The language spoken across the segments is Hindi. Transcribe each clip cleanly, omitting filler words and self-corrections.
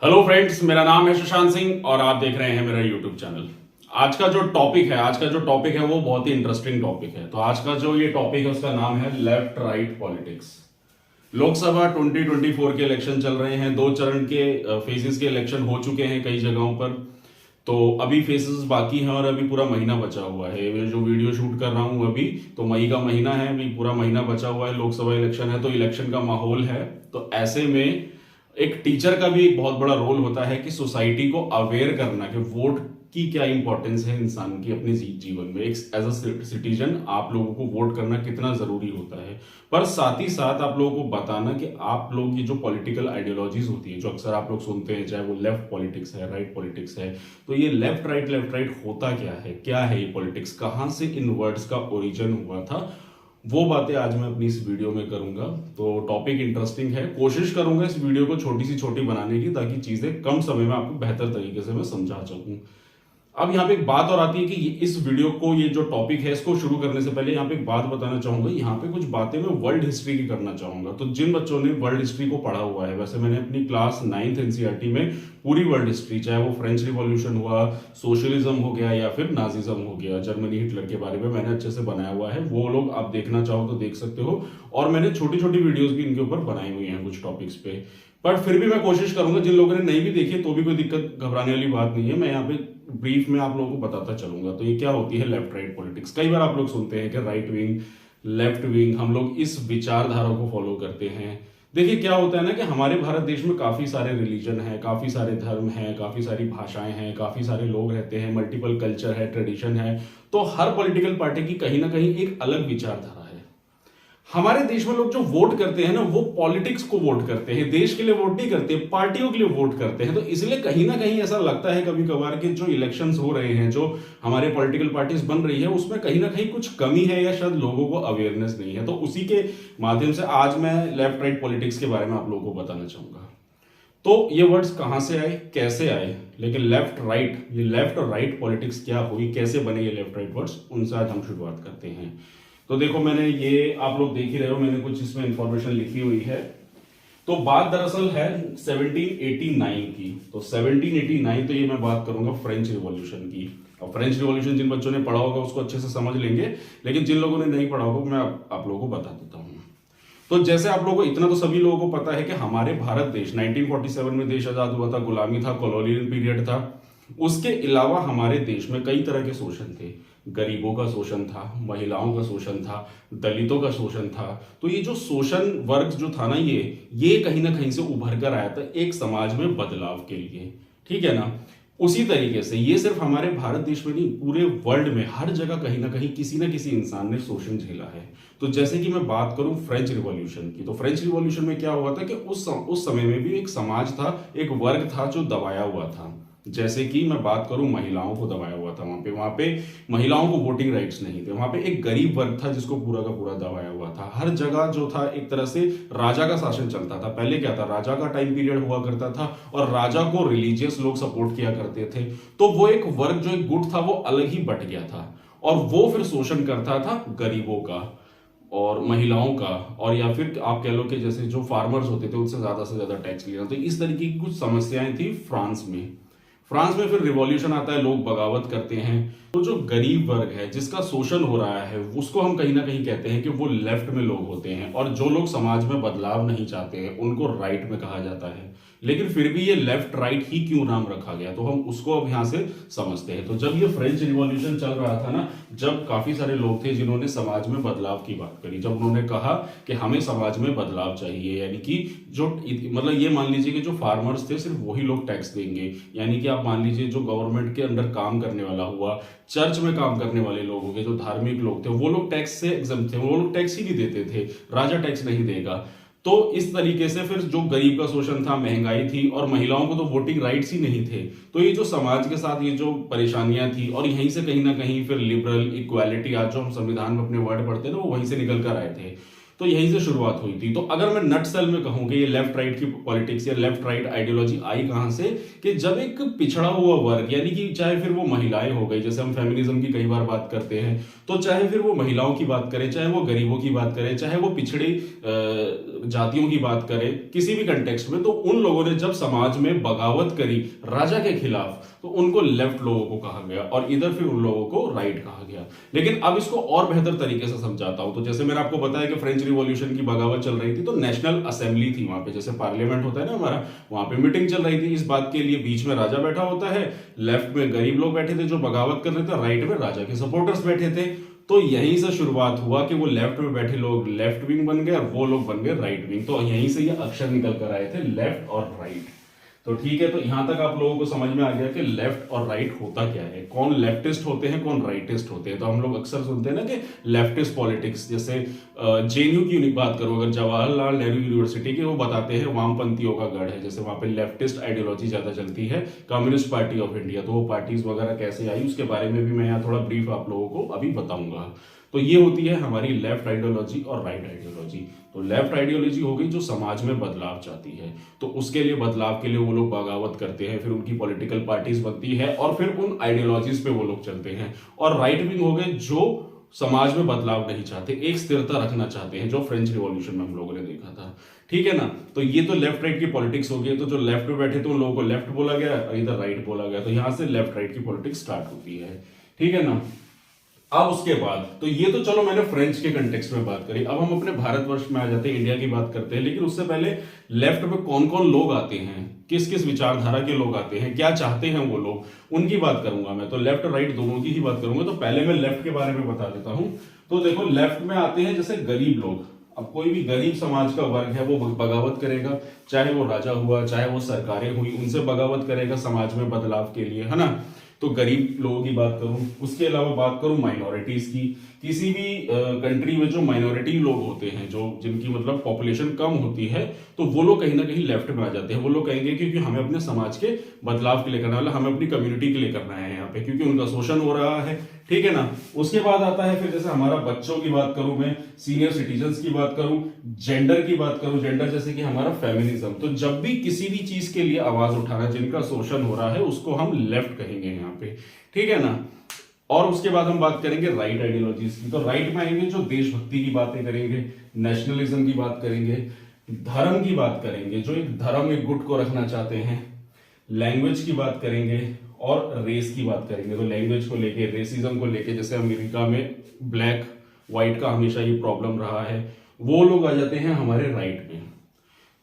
हेलो फ्रेंड्स, मेरा नाम है सुशांत सिंह और आप देख रहे हैं मेरा यूट्यूब चैनल। आज का जो टॉपिक है वो बहुत ही इंटरेस्टिंग टॉपिक है। तो आज का जो ये टॉपिक है उसका नाम है लेफ्ट राइट पॉलिटिक्स। लोकसभा 2024 के इलेक्शन चल रहे हैं। 2 चरण के फेजेस के इलेक्शन हो चुके हैं कई जगहों पर। तो अभी फेजेस बाकी हैं और अभी पूरा महीना बचा हुआ है। मैं जो वीडियो शूट कर रहा हूं अभी तो मई का महीना है, अभी पूरा महीना बचा हुआ है। लोकसभा इलेक्शन है तो इलेक्शन का माहौल है। तो ऐसे में एक टीचर का भी एक बहुत बड़ा रोल होता है कि सोसाइटी को अवेयर करना कि वोट की क्या इंपॉर्टेंस है इंसान की अपने जीवन में। एक एज अ सिटीजन आप लोगों को वोट करना कितना जरूरी होता है, पर साथ ही साथ आप लोगों को बताना कि आप लोग ये जो पॉलिटिकल आइडियोलॉजीज होती है जो अक्सर आप लोग सुनते हैं, चाहे वो लेफ्ट पॉलिटिक्स है राइट पॉलिटिक्स है, तो ये लेफ्ट राइट होता क्या है ये पॉलिटिक्स, कहाँ से इन वर्ड्स का ओरिजिन हुआ था, वो बातें आज मैं अपनी इस वीडियो में करूंगा। तो टॉपिक इंटरेस्टिंग है। कोशिश करूंगा इस वीडियो को छोटी सी छोटी बनाने की ताकि चीजें कम समय में आपको बेहतर तरीके से मैं समझा सकूं। अब यहाँ पे एक बात और आती है कि इस वीडियो को, ये जो टॉपिक है इसको शुरू करने से पहले यहाँ पे एक बात बताना चाहूंगा। यहाँ पे कुछ बातें मैं वर्ल्ड हिस्ट्री की करना चाहूंगा। तो जिन बच्चों ने वर्ल्ड हिस्ट्री को पढ़ा हुआ है, वैसे मैंने अपनी क्लास 9th एनसीईआरटी में पूरी वर्ल्ड हिस्ट्री, चाहे वो फ्रेंच रिवॉल्यूशन हुआ, सोशलिज्म हो गया या फिर नाजिज्म हो गया, जर्मनी हिटलर के बारे में मैंने अच्छे से बनाया हुआ है। वो लोग आप देखना चाहो तो देख सकते हो। और मैंने छोटी छोटी वीडियोज भी इनके ऊपर बनाई हुई हैं कुछ टॉपिक्स पे। पर फिर भी मैं कोशिश करूंगा, जिन लोगों ने नहीं भी देखी तो भी कोई दिक्कत घबराने वाली बात नहीं है। मैं यहाँ पे ब्रीफ में आप लोगों को बताता चलूंगा। तो ये क्या होती है लेफ्ट राइट पॉलिटिक्स। कई बार आप लोग सुनते हैं कि राइट विंग लेफ्ट विंग, हम लोग इस विचारधारा को फॉलो करते हैं। देखिए क्या होता है ना कि हमारे भारत देश में काफी सारे रिलीजन है, काफी सारे धर्म हैं, काफी सारी भाषाएं हैं, काफी सारे लोग रहते हैं, मल्टीपल कल्चर है, ट्रेडिशन है। तो हर पॉलिटिकल पार्टी की कहीं ना कहीं एक अलग विचारधारा है। हमारे देश में लोग जो वोट करते हैं ना, वो पॉलिटिक्स को वोट करते हैं, देश के लिए वोट नहीं करते, पार्टियों के लिए वोट करते हैं। तो इसलिए कहीं ना कहीं ऐसा लगता है कभी कभार कि जो इलेक्शंस हो रहे हैं, जो हमारे पॉलिटिकल पार्टीज बन रही है, उसमें कहीं ना कहीं कुछ कमी है या शायद लोगों को अवेयरनेस नहीं है। तो उसी के माध्यम से आज मैं लेफ्ट राइट पॉलिटिक्स के बारे में आप लोगों को बताना चाहूंगा। तो ये वर्ड्स कहां से आए, कैसे आए, लेकिन लेफ्ट राइट, ये लेफ्ट और राइट पॉलिटिक्स क्या हुई, कैसे बने ये लेफ्ट राइट वर्ड्स, उनसे आज हम शुरुआत करते हैं। तो देखो, मैंने ये आप लोग देख ही रहे हो, मैंने कुछ इसमें इंफॉर्मेशन लिखी हुई है। तो बात दरअसल है 1789 की। तो 1789, तो ये मैं बात करूंगा फ्रेंच रिवॉल्यूशन की। और फ्रेंच रिवॉल्यूशन जिन बच्चों ने पढ़ा होगा उसको अच्छे से समझ लेंगे, लेकिन जिन लोगों ने नहीं पढ़ा होगा मैं आप लोगों को बता देता हूँ। तो जैसे आप लोगों को इतना तो सभी लोगों को पता है कि हमारे भारत देश 1947 में देश आजाद हुआ था, गुलामी था, कॉलोनियल पीरियड था। उसके अलावा हमारे देश में कई तरह के शोषण थे। गरीबों का शोषण था, महिलाओं का शोषण था, दलितों का शोषण था। तो ये जो शोषण वर्ग जो था ना, ये कहीं ना कहीं से उभर कर आया था एक समाज में बदलाव के लिए। ठीक है ना। उसी तरीके से ये सिर्फ हमारे भारत देश में नहीं, पूरे वर्ल्ड में हर जगह कहीं ना किसी इंसान ने शोषण झेला है। तो जैसे कि मैं बात करूं फ्रेंच रिवॉल्यूशन की, तो फ्रेंच रिवॉल्यूशन में क्या हुआ था कि उस समय में भी एक समाज था, एक वर्ग था जो दबाया हुआ था। जैसे कि मैं बात करूं, महिलाओं को दबाया हुआ था। वहां पे महिलाओं को वोटिंग राइट्स नहीं थे। वहां पे एक गरीब वर्ग था जिसको पूरा का पूरा दबाया हुआ था। हर जगह जो था एक तरह से राजा का शासन चलता था। पहले क्या था, राजा का टाइम पीरियड हुआ करता था और राजा को रिलीजियस लोग सपोर्ट किया करते थे। तो वो एक वर्ग, जो एक गुट था, वो अलग ही बट गया था और वो फिर शोषण करता था गरीबों का और महिलाओं का, और या फिर आप कह लो कि जैसे जो फार्मर्स होते थे उनसे ज्यादा से ज्यादा टैक्स लेना। तो इस तरीके की कुछ समस्याएं थी फ्रांस में। फ्रांस में फिर रिवॉल्यूशन आता है, लोग बगावत करते हैं। तो जो गरीब वर्ग है जिसका शोषण हो रहा है, उसको हम कहीं ना कहीं कहते हैं कि वो लेफ्ट में लोग होते हैं। और जो लोग समाज में बदलाव नहीं चाहते हैं उनको राइट में कहा जाता है। लेकिन फिर भी ये लेफ्ट राइट ही क्यों नाम रखा गया, तो हम उसको अब यहां से समझते हैं। तो जब ये फ्रेंच रिवॉल्यूशन चल रहा था ना, जब काफी सारे लोग थे जिन्होंने समाज में बदलाव की बात करी, जब उन्होंने कहा कि हमें समाज में बदलाव चाहिए, यानी कि जो मतलब ये मान लीजिए कि जो फार्मर्स थे सिर्फ वही लोग टैक्स देंगे। यानी कि आप मान लीजिए जो गवर्नमेंट के अंडर काम करने वाला हुआ, चर्च में काम करने वाले लोग हो गए, जो धार्मिक लोग थे, वो लोग टैक्स से एग्जम्प्ट थे, वो लोग टैक्स ही नहीं देते थे, राजा टैक्स नहीं देगा। तो इस तरीके से फिर जो गरीब का शोषण था, महंगाई थी, और महिलाओं को तो वोटिंग राइट्स ही नहीं थे। तो ये जो समाज के साथ ये जो परेशानियां थी, और यहीं से कहीं ना कहीं फिर लिबरल इक्वालिटी, आज जो हम संविधान में अपने वर्ड पढ़ते हैं ना, वो वहीं से निकल कर आए थे। तो यहीं से शुरुआत हुई थी। तो अगर मैं नट सेल में कहूं कि ये लेफ्ट राइट की पॉलिटिक्स या लेफ्ट राइट आइडियोलॉजी आई कहां से, कि जब एक पिछड़ा हुआ वर्ग, यानी कि चाहे फिर वो महिलाएं हो गई, जैसे हम फेमिनिज्म की कई बार बात करते हैं, तो चाहे फिर वो महिलाओं की बात करें, चाहे वो गरीबों की बात करें, चाहे वो पिछड़ी जातियों की बात करें, किसी भी कंटेक्स्ट में, तो उन लोगों ने जब समाज में बगावत करी राजा के खिलाफ, तो उनको लेफ्ट लोगों को कहा गया और इधर फिर उन लोगों को राइट कहा गया। लेकिन अब इसको और बेहतर तरीके से समझाता हूं। तो जैसे मैंने आपको बताया कि फ्रेंच रिवॉल्यूशन की बगावत चल रही थी, तो नेशनल असेंबली थी वहां पे, जैसे पार्लियामेंट होता है ना हमारा, वहां पे मीटिंग चल रही थी इस बात के लिए। बीच में राजा बैठा होता है, लेफ्ट में गरीब लोग बैठे थे जो बगावत कर रहे थे, राइट में राजा के सपोर्टर्स बैठे थे। तो यहीं से शुरुआत हुआ कि वो लेफ्ट में बैठे लोग लेफ्ट विंग बन गए और वो लोग बन गए राइट विंग। तो यहीं से ये अक्षर निकल कर आए थे, लेफ्ट और राइट। तो ठीक है, तो यहां तक आप लोगों को समझ में आ गया कि लेफ्ट और राइट होता क्या है, कौन लेफ्टिस्ट होते हैं, कौन राइटिस्ट होते हैं। तो हम लोग अक्सर सुनते हैं ना कि लेफ्टिस्ट पॉलिटिक्स, जैसे जेएनयू की बात करो, अगर जवाहरलाल नेहरू यूनिवर्सिटी की, वो बताते हैं वामपंथियों का गढ़ है, जैसे वहां पे लेफ्टिस्ट आइडियोलॉजी ज्यादा चलती है, कम्युनिस्ट पार्टी ऑफ इंडिया। तो वो पार्टीज वगैरह कैसे आई उसके बारे में भी मैं यहाँ थोड़ा ब्रीफ आप लोगों को अभी बताऊंगा। तो ये होती है हमारी लेफ्ट आइडियोलॉजी और राइट आइडियोलॉजी। तो लेफ्ट आइडियोलॉजी हो गई जो समाज में बदलाव चाहती है, तो उसके लिए बदलाव के लिए वो लोग बगावत करते हैं, फिर उनकी पॉलिटिकल पार्टीज बनती है और फिर उन आइडियोलॉजीज पे वो लोग चलते हैं। और राइट विंग हो गए जो समाज में बदलाव नहीं चाहते, एक स्थिरता रखना चाहते हैं, जो फ्रेंच रिवॉल्यूशन में हम लोगों ने देखा था। ठीक है ना, तो ये तो लेफ्ट राइट की पॉलिटिक्स हो गई। तो जो लेफ्ट में बैठे थे उन लोगों को लेफ्ट बोला गया और इधर राइट बोला गया, तो यहां से लेफ्ट राइट की पॉलिटिक्स स्टार्ट होती है। ठीक है ना। अब उसके बाद तो ये तो चलो मैंने फ्रेंच के कंटेक्स्ट में बात करी, अब हम अपने भारतवर्ष में आ जाते हैं, इंडिया की बात करते हैं। लेकिन उससे पहले लेफ्ट में कौन कौन लोग आते हैं, किस किस विचारधारा के लोग आते हैं, क्या चाहते हैं वो लोग, उनकी बात करूंगा मैं। तो लेफ्ट और राइट दोनों की ही बात करूंगा। तो पहले मैं लेफ्ट के बारे में बता देता हूं। तो देखो, लेफ्ट में आते हैं जैसे गरीब लोग। अब कोई भी गरीब समाज का वर्ग है वो बगावत करेगा, चाहे वो राजा हुआ, चाहे वो सरकारें हुई, उनसे बगावत करेगा समाज में बदलाव के लिए, है ना। तो गरीब लोगों की बात करूं, उसके अलावा बात करूं माइनॉरिटीज की। किसी भी कंट्री में जो माइनॉरिटी लोग होते हैं, जो जिनकी मतलब पॉपुलेशन कम होती है, तो वो लोग कहीं ना कहीं लेफ्ट में आ जाते हैं। वो लोग कहेंगे क्योंकि हमें अपने समाज के बदलाव के लिए करना है, हमें अपनी कम्युनिटी के लिए करना है यहाँ पे, क्योंकि उनका शोषण हो रहा है। ठीक है ना। उसके बाद आता है फिर, जैसे हमारा बच्चों की बात करूं मैं, सीनियर सिटीजन्स की बात करूं, जेंडर की बात करूं, जेंडर जैसे कि हमारा फेमिनिज्म। तो जब भी किसी भी चीज के लिए आवाज उठाना, जिनका शोषण हो रहा है, उसको हम लेफ्ट कहेंगे यहाँ पे। ठीक है ना। और उसके बाद हम बात करेंगे राइट आइडियोलॉजीज की। तो राइट में आएंगे जो देशभक्ति की बातें करेंगे, नेशनलिज्म की बात करेंगे, धर्म की बात करेंगे, जो एक धर्म एक गुट को रखना चाहते हैं, लैंग्वेज की बात करेंगे और रेस की बात करेंगे। तो लैंग्वेज को लेके, रेसिज्म को लेके, जैसे अमेरिका में ब्लैक व्हाइट का हमेशा ये प्रॉब्लम रहा है, वो लोग आ जाते हैं हमारे राइट में।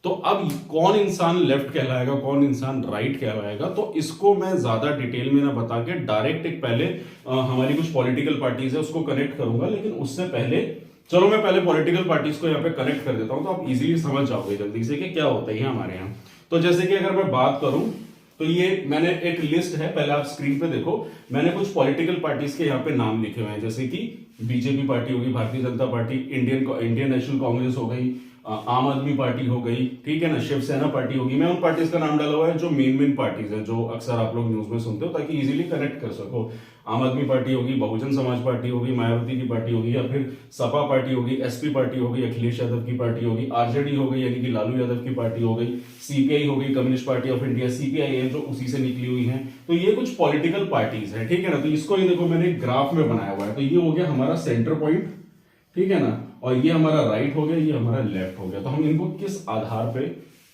तो अब कौन इंसान लेफ्ट कहलाएगा, कौन इंसान राइट कहलाएगा, तो इसको मैं ज्यादा डिटेल में ना बता के डायरेक्ट एक पहले हमारी कुछ पॉलिटिकल पार्टीज है उसको कनेक्ट करूंगा। लेकिन उससे पहले चलो मैं पहले पॉलिटिकल पार्टीज को यहाँ पे कनेक्ट कर देता हूं, तो आप इजीली समझ जाओगे जल्दी से कि क्या होता है हमारे यहाँ। तो जैसे कि अगर मैं बात करूं, तो ये मैंने एक लिस्ट है, पहले आप स्क्रीन पे देखो, मैंने कुछ पॉलिटिकल पार्टीज के यहाँ पे नाम लिखे हुए हैं, जैसे कि बीजेपी पार्टी होगी, Bharatiya Janata party, Indian national Congress हो गई, आम आदमी पार्टी हो गई, ठीक है ना, शिवसेना पार्टी होगी। मैं उन पार्टीज का नाम डाला हुआ है जो मेन पार्टीज है, जो अक्सर आप लोग न्यूज में सुनते हो, ताकि इजीली कनेक्ट कर सको। आम आदमी पार्टी होगी, बहुजन समाज पार्टी होगी, मायावती की पार्टी होगी, या फिर सपा पार्टी होगी, एसपी पार्टी होगी, अखिलेश यादव की पार्टी होगी, आरजेडी हो गई यानी कि लालू यादव की पार्टी हो गई, सीपीआई हो गई, communist party of India, CPI है जो उसी से निकली हुई है। तो ये कुछ पॉलिटिकल पार्टीज है, ठीक है ना। तो इसको ये देखो मैंने ग्राफ में बनाया हुआ है। तो ये हो गया हमारा सेंटर पॉइंट, ठीक है ना, और ये हमारा राइट हो गया, ये हमारा लेफ्ट हो गया। तो हम इनको किस आधार पे,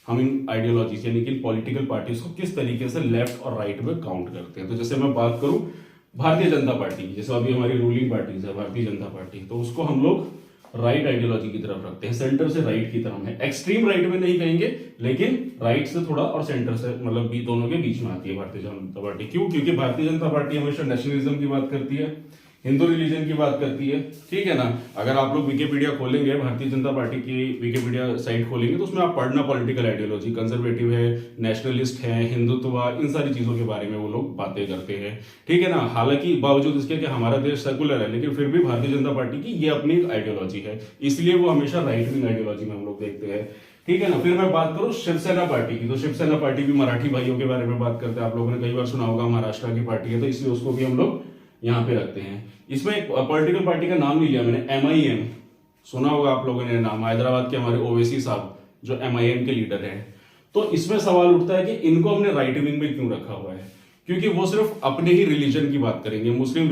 हम इन आइडियोलॉजीज यानी कि इन पॉलिटिकल पार्टीज को किस तरीके से लेफ्ट और राइट में काउंट करते हैं। तो जैसे मैं बात करूं भारतीय जनता पार्टी की, जैसे अभी हमारी रूलिंग पार्टीज है भारतीय जनता पार्टी, तो उसको हम लोग राइट आइडियोलॉजी की तरफ रखते हैं, सेंटर से राइट की तरफ है। एक्सट्रीम राइट में नहीं कहेंगे, लेकिन राइट से थोड़ा और सेंटर से मतलब दोनों के बीच में आती है भारतीय जनता पार्टी। क्यों? क्योंकि भारतीय जनता पार्टी हमेशा नेशनलिज्म की बात करती है, हिंदू रिलीजन की बात करती है, ठीक है ना। अगर आप लोग विकिपीडिया खोलेंगे, भारतीय जनता पार्टी की विकिपीडिया साइट खोलेंगे, तो उसमें आप पढ़ना पॉलिटिकल आइडियोलॉजी, कंजर्वेटिव है, नेशनलिस्ट है, हिंदुत्व, इन सारी चीजों के बारे में वो लोग बातें करते हैं, ठीक है ना। हालांकि बावजूद इसके कि हमारा देश सेकुलर है, लेकिन फिर भी भारतीय जनता पार्टी की ये अपनी आइडियोलॉजी है, इसलिए वो हमेशा राइट विंग आइडियोलॉजी में हम लोग देखते हैं, ठीक है ना। फिर मैं बात करूं शिवसेना पार्टी की, तो शिवसेना पार्टी भी मराठी भाइयों के बारे में बात करते हैं। आप लोगों ने कई बार सुना होगा, महाराष्ट्र की पार्टी है, तो इसलिए उसको भी हम लोग यहाँ पे रखते हैं। इसमें एक पॉलिटिकल पार्टी का नाम नहीं लिया मैंने, MIM, सुना होगा आप लोगों ने नाम, हैदराबाद के हमारे ओवैसी साहब जो MIM के लीडर हैं। तो इसमें सवाल उठता है कि इनको हमने राइट विंग में क्यों रखा हुआ है, क्योंकि वो सिर्फ अपने ही रिलीजन की बात करेंगे, मुस्लिम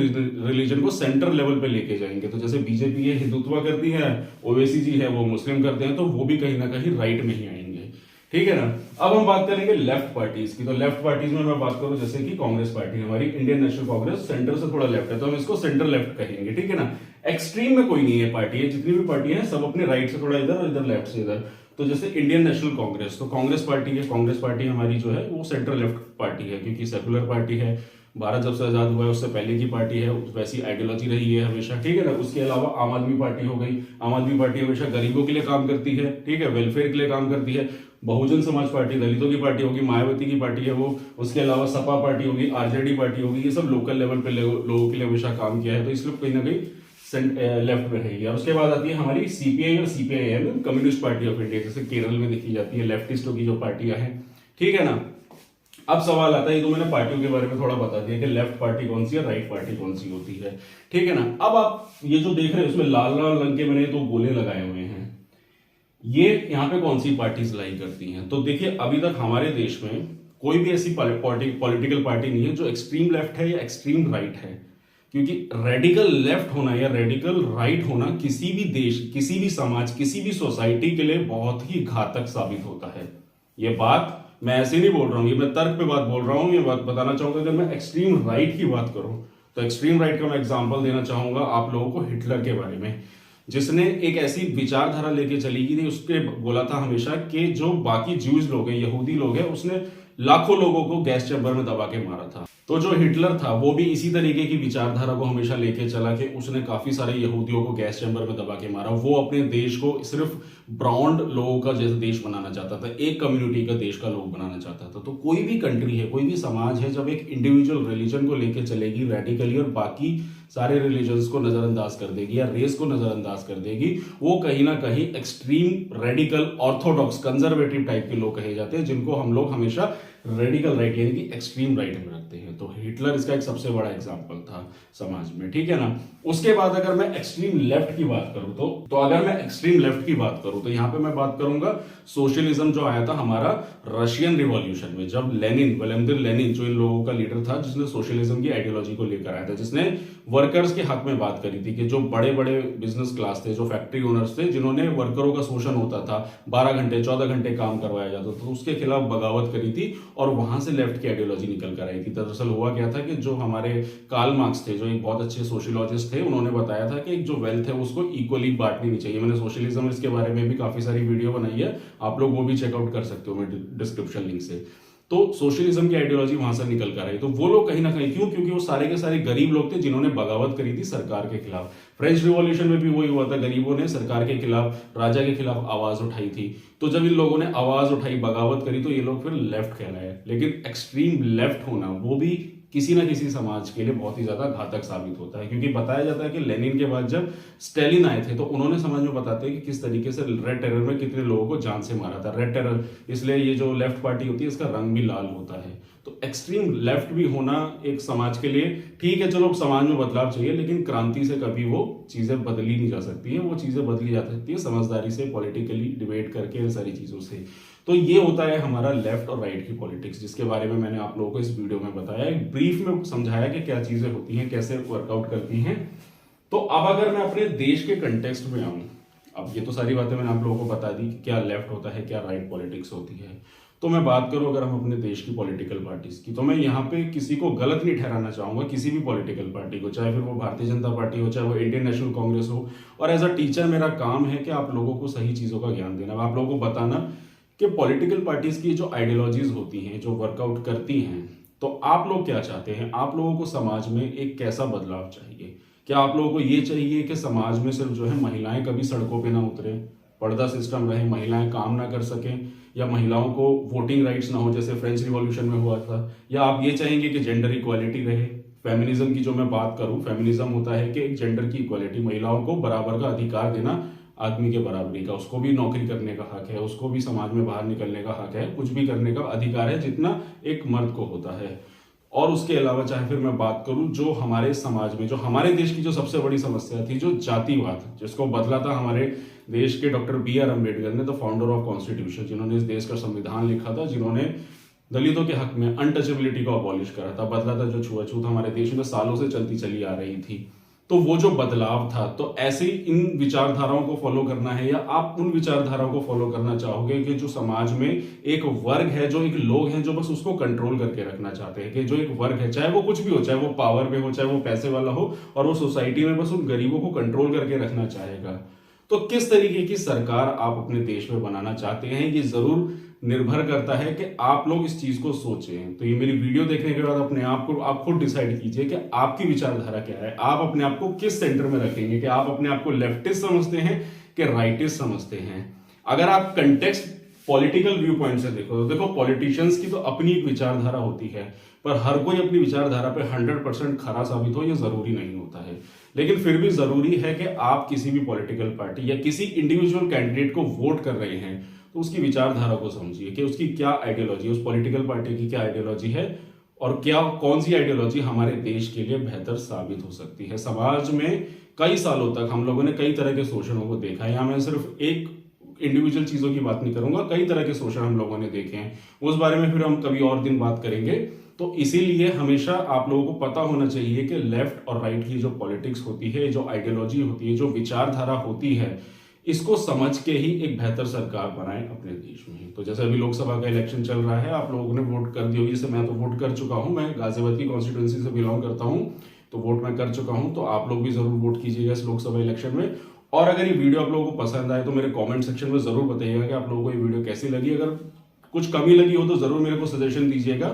रिलीजन को सेंटर लेवल पे लेके जाएंगे। तो जैसे बीजेपी है हिंदुत्व करती है, ओवैसी जी है वो मुस्लिम करते हैं, तो वो भी कहीं ना कहीं राइट में ही आएंगे, ठीक है ना। अब हम बात करेंगे लेफ्ट पार्टीज की। तो लेफ्ट पार्टीज में मैं बात करूं जैसे कि कांग्रेस पार्टी हमारी इंडियन नेशनल कांग्रेस सेंटर से थोड़ा लेफ्ट है, तो हम इसको सेंटर लेफ्ट कहेंगे, ठीक है ना। एक्सट्रीम में कोई नहीं है पार्टी है, जितनी भी पार्टी है सब अपने राइट से थोड़ा इधर और इधर लेफ्ट से इधर। तो जैसे इंडियन नेशनल कांग्रेस, तो कांग्रेस पार्टी है, कांग्रेस पार्टी हमारी जो है वो सेंटर लेफ्ट पार्टी है, क्योंकि सेकुलर पार्टी है, भारत जब से आजाद हुआ है उससे पहले की पार्टी है, वैसी आइडियोलॉजी रही है हमेशा, ठीक है ना। उसके अलावा आम आदमी पार्टी हो गई, आम आदमी पार्टी हमेशा गरीबों के लिए काम करती है, ठीक है, वेलफेयर के लिए काम करती है। बहुजन समाज पार्टी दलितों की पार्टी होगी, मायावती की पार्टी है वो। उसके अलावा सपा पार्टी होगी, RJD पार्टी होगी, ये सब लोकल लेवल पे लोगों के लिए हमेशा काम किया है, तो इसलिए कहीं ना कहीं लेफ्ट में रहेगी। और उसके बाद आती है हमारी CPI और CPIM, communist party of India, जैसे केरल में देखी जाती है, लेफ्टिस्टों की जो पार्टियां हैं, ठीक है ना। अब सवाल आता है, ये तो मैंने पार्टियों के बारे में थोड़ा बता दिया कि लेफ्ट पार्टी कौन सी है, राइट पार्टी कौन सी होती है, ठीक है ना। अब आप ये जो देख रहे हैं उसमें लाल लाल रंग के मैंने 2 गोले लगाए हुए हैं, ये यहाँ पे कौन सी पार्टीज लाई करती हैं। तो देखिए अभी तक हमारे देश में कोई भी ऐसी पॉलिटिकल पार्टी नहीं है जो एक्सट्रीम लेफ्ट है या एक्सट्रीम राइट है, क्योंकि रेडिकल लेफ्ट होना या रेडिकल राइट होना किसी भी देश, किसी भी समाज, किसी भी सोसाइटी के लिए बहुत ही घातक साबित होता है। ये बात मैं ऐसे नहीं बोल रहा हूं, ये मैं तर्क पे बात बोल रहा हूं। ये बात बताना चाहूंगा, अगर मैं एक्सट्रीम राइट की बात करूं तो एक्सट्रीम राइट का मैं एग्जांपल देना चाहूंगा आप लोगों को हिटलर के बारे में, जिसने एक ऐसी विचारधारा लेके चली गई थी, उसके बोला था हमेशा कि जो बाकी ज्यूज लोग हैं, यहूदी लोग हैं, उसने लाखों लोगों को गैस चैम्बर में दबा के मारा था। तो जो हिटलर था वो भी इसी तरीके की विचारधारा को हमेशा लेके चला कि उसने काफी सारे यहूदियों को गैस चैम्बर में दबा के मारा। वो अपने देश को सिर्फ ब्राउन लोगों का जैसे देश बनाना चाहता था, एक कम्युनिटी का देश का लोग बनाना चाहता था। तो कोई भी कंट्री है, कोई भी समाज है, जब एक इंडिविजुअल रिलीजन को लेके चलेगी रेडिकली और बाकी सारे रिलीजन्स को नजरअंदाज कर देगी या रेस को नजरअंदाज कर देगी, वो कहीं ना कहीं extreme radical Orthodox conservative type के लोग कहे जाते हैं, जिनको हम लोग हमेशा रेडिकल राइट यानी कि एक्सट्रीम राइट में रखते हैं। तो हिटलर इसका एक सबसे बड़ा एग्जांपल था समाज में, ठीक है ना। उसके बाद अगर मैं एक्सट्रीम लेफ्ट की बात करूं तो अगर मैं एक्सट्रीम लेफ्ट की बात करूं तो यहां पे मैं बात करूंगा सोशलिज्म जो आया था हमारा रशियन रिवॉल्यूशन में, जब व्लादिमीर लेनिन जो इन लोगों का लीडर था, जिसने सोशलिज्म की आइडियोलॉजी को लेकर आया था, जिसने वर्कर्स के हक में बात करी थी कि जो बड़े बड़े बिजनेस क्लास थे, जो फैक्ट्री ओनर्स थे, जिन्होंने वर्करों का शोषण होता था, 12 घंटे 14 घंटे काम करवाया जाता था, तो उसके खिलाफ बगावत करी थी और वहां से लेफ्ट की आइडियोलॉजी निकल कर आई थी। दरअसल हुआ क्या था कि जो हमारे कार्ल मार्क्स थे, जो एक बहुत अच्छे सोशियोलॉजिस्ट थे, उन्होंने बताया था कि जो वेल्थ है उसको इक्वली बांटनी नहीं चाहिए। मैंने सोशलिज्म इसके बारे में भी काफी सारी वीडियो बनाई है, आप लोग वो भी चेकआउट कर सकते हो मैं डिस्क्रिप्शन लिंक से। तो सोशलिज्म की आइडियोलॉजी वहां से निकल कर आई। तो वो लोग कहीं ना कहीं क्यों, क्योंकि वो सारे के सारे गरीब लोग थे जिन्होंने बगावत करी थी सरकार के खिलाफ। फ्रेंच रिवॉल्यूशन में भी वही हुआ था, गरीबों ने सरकार के खिलाफ, राजा के खिलाफ आवाज उठाई थी। तो जब इन लोगों ने आवाज उठाई, बगावत करी, तो ये लोग फिर लेफ्ट कहलाए। लेकिन एक्सट्रीम लेफ्ट होना वो भी किसी ना किसी समाज के लिए बहुत ही ज्यादा घातक साबित होता है, क्योंकि बताया जाता है कि लेनिन के बाद जब स्टेलिन आए थे तो उन्होंने समाज में बताते हैं कि किस तरीके से रेड टेरर में कितने लोगों को जान से मारा था। रेड टेरर इसलिए ये जो लेफ्ट पार्टी होती है इसका रंग भी लाल होता है। तो एक्सट्रीम लेफ्ट भी होना एक समाज के लिए ठीक है, चलो समाज में बदलाव चाहिए, लेकिन क्रांति से कभी वो चीजें बदली नहीं जा सकती है। वो चीजें बदली जा सकती है समझदारी से, पॉलिटिकली डिबेट करके, इन सारी चीजों से। तो ये होता है हमारा लेफ्ट और राइट की पॉलिटिक्स, जिसके बारे में मैंने आप लोगों को इस वीडियो में बताया, एक ब्रीफ में समझाया कि क्या चीजें होती हैं, कैसे वर्कआउट करती हैं। तो अब अगर मैं अपने देश के कंटेक्स्ट में आऊं, अब ये तो सारी बातें मैंने आप लोगों को बता दी कि क्या लेफ्ट होता है, क्या राइट पॉलिटिक्स होती है। तो मैं बात करूं अगर हम अपने देश की पॉलिटिकल पार्टीज की, तो मैं यहाँ पे किसी को गलत नहीं ठहराना चाहूंगा, किसी भी पॉलिटिकल पार्टी को, चाहे फिर वो भारतीय जनता पार्टी हो, चाहे वो इंडियन नेशनल कांग्रेस हो। और एज अ टीचर मेरा काम है कि आप लोगों को सही चीजों का ज्ञान देना, आप लोगों को बताना कि पॉलिटिकल पार्टीज की जो आइडियोलॉजीज होती हैं, जो वर्कआउट करती हैं, तो आप लोग क्या चाहते हैं, आप लोगों को समाज में एक कैसा बदलाव चाहिए। क्या आप लोगों को ये चाहिए कि समाज में सिर्फ जो है महिलाएं कभी सड़कों पे ना उतरे, पर्दा सिस्टम रहे, महिलाएं काम ना कर सकें, या महिलाओं को वोटिंग राइट्स ना हो जैसे फ्रेंच रिवॉल्यूशन में हुआ था, या आप ये चाहेंगे कि जेंडर इक्वालिटी रहे। फेमिनिज्म की जो मैं बात करूं, फेमिनिज्म होता है कि जेंडर की इक्वालिटी, महिलाओं को बराबर का अधिकार देना, आदमी के बराबरी का, उसको भी नौकरी करने का हक है, उसको भी समाज में बाहर निकलने का हक है, कुछ भी करने का अधिकार है जितना एक मर्द को होता है। और उसके अलावा चाहे फिर मैं बात करूं जो हमारे समाज में, जो हमारे देश की जो सबसे बड़ी समस्या थी, जो जातिवाद, जिसको बदला था हमारे देश के डॉक्टर B.R. अम्बेडकर ने, द फाउंडर ऑफ कॉन्स्टिट्यूशन, जिन्होंने इस देश का संविधान लिखा था, जिन्होंने दलितों के हक में अनटचेबिलिटी को अबॉलिश करा था, बदला था जो छुआछूत हमारे देश में सालों से चलती चली आ रही थी। तो वो जो बदलाव था, तो ऐसे ही इन विचारधाराओं को फॉलो करना है, या आप उन विचारधाराओं को फॉलो करना चाहोगे कि जो समाज में एक वर्ग है, जो एक लोग हैं जो बस उसको कंट्रोल करके रखना चाहते हैं, कि जो एक वर्ग है, चाहे वो कुछ भी हो, चाहे वो पावर पे हो, चाहे वो पैसे वाला हो, और वो सोसाइटी में बस उन गरीबों को कंट्रोल करके रखना चाहेगा, तो किस तरीके की सरकार आप अपने देश में बनाना चाहते हैं, ये जरूर निर्भर करता है कि आप लोग इस चीज को सोचें। तो ये मेरी वीडियो देखने के बाद अपने आप को आप खुद डिसाइड कीजिए कि आपकी विचारधारा क्या है, आप अपने आप को किस सेंटर में रखेंगे, कि आप अपने आप को लेफ्टिस्ट समझते हैं कि राइटिस्ट समझते हैं। अगर आप कंटेक्स्ट पॉलिटिकल व्यू पॉइंट से देखो, तो देखो पॉलिटिशियंस की तो अपनी एक विचारधारा होती है, पर हर कोई अपनी विचारधारा पे 100% खरा साबित हो, ये जरूरी नहीं होता है। लेकिन फिर भी जरूरी है कि आप किसी भी पॉलिटिकल पार्टी या किसी इंडिविजुअल कैंडिडेट को वोट कर रहे हैं तो उसकी विचारधारा को समझिए कि उसकी क्या आइडियोलॉजी है, उस पॉलिटिकल पार्टी की क्या आइडियोलॉजी है, और क्या कौन सी आइडियोलॉजी हमारे देश के लिए बेहतर साबित हो सकती है। समाज में कई सालों तक हम लोगों ने कई तरह के शोषणों को देखा है। यहाँ मैं सिर्फ एक इंडिविजुअल चीजों की बात नहीं करूंगा, कई तरह के शोषण हम लोगों ने देखे हैं, उस बारे में फिर हम कभी और दिन बात करेंगे। तो इसीलिए हमेशा आप लोगों को पता होना चाहिए कि लेफ्ट और राइट की जो पॉलिटिक्स होती है, जो आइडियोलॉजी होती है, जो विचारधारा होती है, इसको समझ के ही एक बेहतर सरकार बनाएं अपने देश में। तो जैसे अभी लोकसभा का इलेक्शन चल रहा है, आप लोगों ने वोट कर दी होगी, जैसे मैं तो वोट कर चुका हूं, मैं गाजियाबाद की कॉन्स्टिट्यूंसी से बिलोंग करता हूं, तो वोट मैं कर चुका हूं। तो आप लोग भी जरूर वोट कीजिएगा इस लोकसभा इलेक्शन में। और अगर ये वीडियो आप लोगों को पसंद आए तो मेरे कॉमेंट सेक्शन में जरूर बताइएगा कि आप लोगों को ये वीडियो कैसी लगी। अगर कुछ कमी लगी हो तो जरूर मेरे को सजेशन दीजिएगा।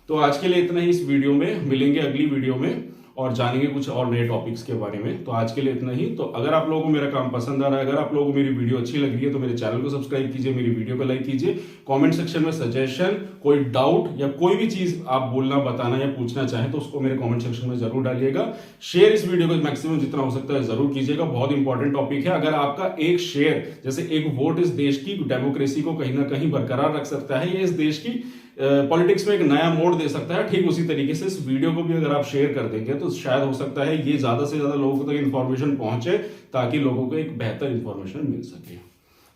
तो आज के लिए इतना ही इस वीडियो में, मिलेंगे अगली वीडियो में और जानेंगे कुछ और नए टॉपिक्स के बारे में। तो आज के लिए इतना ही। तो अगर आप लोगों को मेरा काम पसंद आ रहा है, अगर आप लोगों को मेरी वीडियो अच्छी लग रही है, तो मेरे चैनल को सब्सक्राइब कीजिए, मेरी वीडियो को लाइक कीजिए। कमेंट सेक्शन में सजेशन, कोई डाउट या कोई भी चीज आप बोलना, बताना या पूछना चाहें तो उसको मेरे कमेंट सेक्शन में जरूर डालिएगा। शेयर इस वीडियो को मैक्सिमम जितना हो सकता है जरूर कीजिएगा, बहुत इंपॉर्टेंट टॉपिक है। अगर आपका एक शेयर, जैसे एक वोट, इस देश की डेमोक्रेसी को कहीं ना कहीं बरकरार रख सकता है, ये इस देश की पॉलिटिक्स में एक नया मोड़ दे सकता है, ठीक उसी तरीके से इस वीडियो को भी अगर आप शेयर कर देंगे तो शायद हो सकता है ये ज्यादा से ज्यादा लोगों तक इंफॉर्मेशन पहुंचे, ताकि लोगों को एक बेहतर इंफॉर्मेशन मिल सके।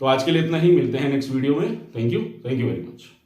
तो आज के लिए इतना ही, मिलते हैं नेक्स्ट वीडियो में। Thank you very much.